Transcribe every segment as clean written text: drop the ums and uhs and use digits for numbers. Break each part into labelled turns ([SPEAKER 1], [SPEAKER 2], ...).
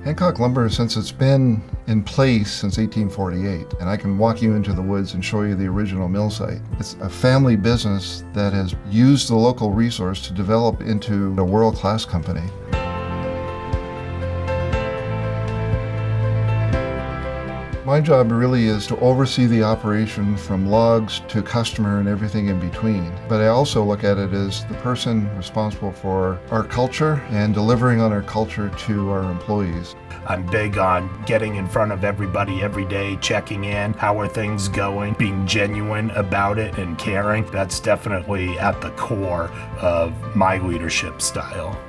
[SPEAKER 1] Hancock Lumber, since it's been in place since 1848, and I can walk you into the woods and show you the original mill site. It's a family business that has used the local resource to develop into a world-class company. My job really is to oversee the operation from logs to customer and everything in between. But I also look at it as the person responsible for our culture and delivering on our culture to our employees.
[SPEAKER 2] I'm big on getting in front of everybody every day, checking in, how are things going, being genuine about it and caring. That's definitely at the core of my leadership style.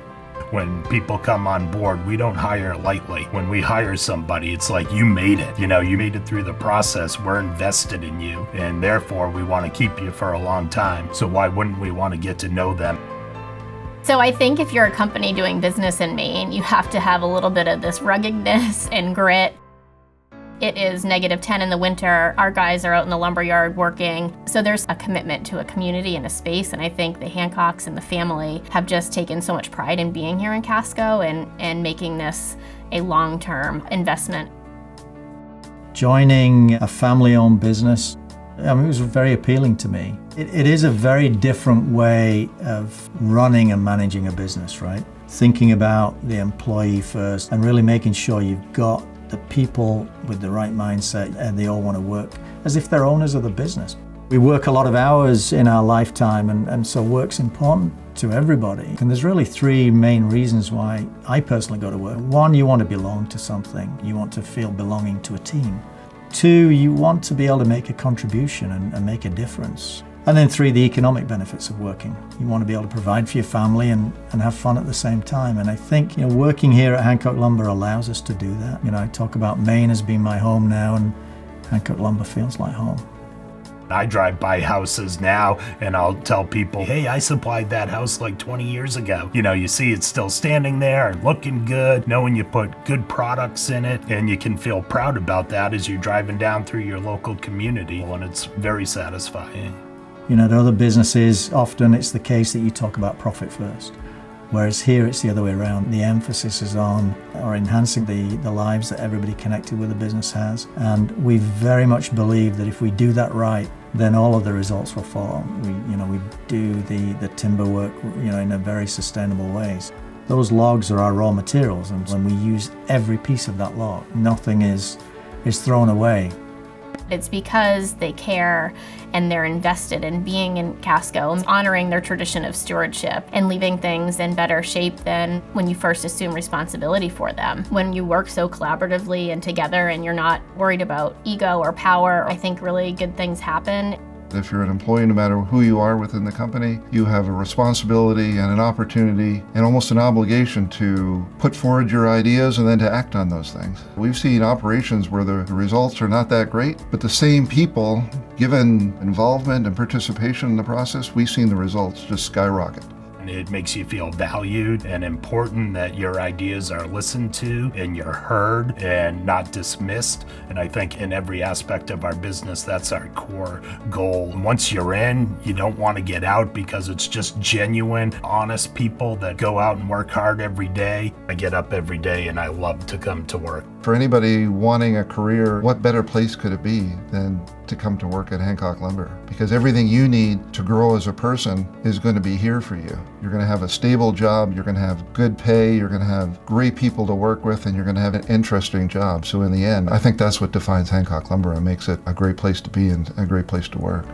[SPEAKER 2] When people come on board, we don't hire lightly. When we hire somebody, it's like, you made it. You made it through the process. We're invested in you, and therefore we want to keep you for a long time. So why wouldn't we want to get to know them?
[SPEAKER 3] So I think if you're a company doing business in Maine, you have to have a little bit of this ruggedness and grit. It is -10 in the winter. Our guys are out in the lumberyard working. So there's a commitment to a community and a space, and I think the Hancocks and the family have just taken so much pride in being here in Casco and making this a long-term investment.
[SPEAKER 4] Joining a family-owned business, it was very appealing to me. It is a very different way of running and managing a business, right? Thinking about the employee first and really making sure you've got the people with the right mindset and they all want to work as if they're owners of the business. We work a lot of hours in our lifetime and so work's important to everybody. And there's really three main reasons why I personally go to work. One, you want to belong to something. You want to feel belonging to a team. Two, you want to be able to make a contribution and make a difference. And then three, the economic benefits of working. You want to be able to provide for your family and have fun at the same time. And I think working here at Hancock Lumber allows us to do that. I talk about Maine as being my home now, and Hancock Lumber feels like home.
[SPEAKER 2] I drive by houses now and I'll tell people, hey, I supplied that house like 20 years ago. You see it's still standing there and looking good, knowing you put good products in it, and you can feel proud about that as you're driving down through your local community, and it's very satisfying.
[SPEAKER 4] At other businesses, often it's the case that you talk about profit first. Whereas here it's the other way around. The emphasis is on enhancing the lives that everybody connected with the business has. And we very much believe that if we do that right, then all of the results will follow. We do the timber work in a very sustainable ways. Those logs are our raw materials, and when we use every piece of that log, nothing is thrown away.
[SPEAKER 3] It's because they care and they're invested in being in Casco, honoring their tradition of stewardship and leaving things in better shape than when you first assume responsibility for them. When you work so collaboratively and together and you're not worried about ego or power, I think really good things happen.
[SPEAKER 1] If you're an employee, no matter who you are within the company, you have a responsibility and an opportunity and almost an obligation to put forward your ideas and then to act on those things. We've seen operations where the results are not that great, but the same people, given involvement and participation in the process, we've seen the results just skyrocket.
[SPEAKER 2] It makes you feel valued and important, that your ideas are listened to and you're heard and not dismissed. And I think in every aspect of our business, that's our core goal. Once you're in, you don't want to get out, because it's just genuine, honest people that go out and work hard every day. I get up every day and I love to come to work.
[SPEAKER 1] For anybody wanting a career, what better place could it be than to come to work at Hancock Lumber? Because everything you need to grow as a person is going to be here for you. You're going to have a stable job, you're going to have good pay, you're going to have great people to work with, and you're going to have an interesting job. So in the end, I think that's what defines Hancock Lumber and makes it a great place to be and a great place to work.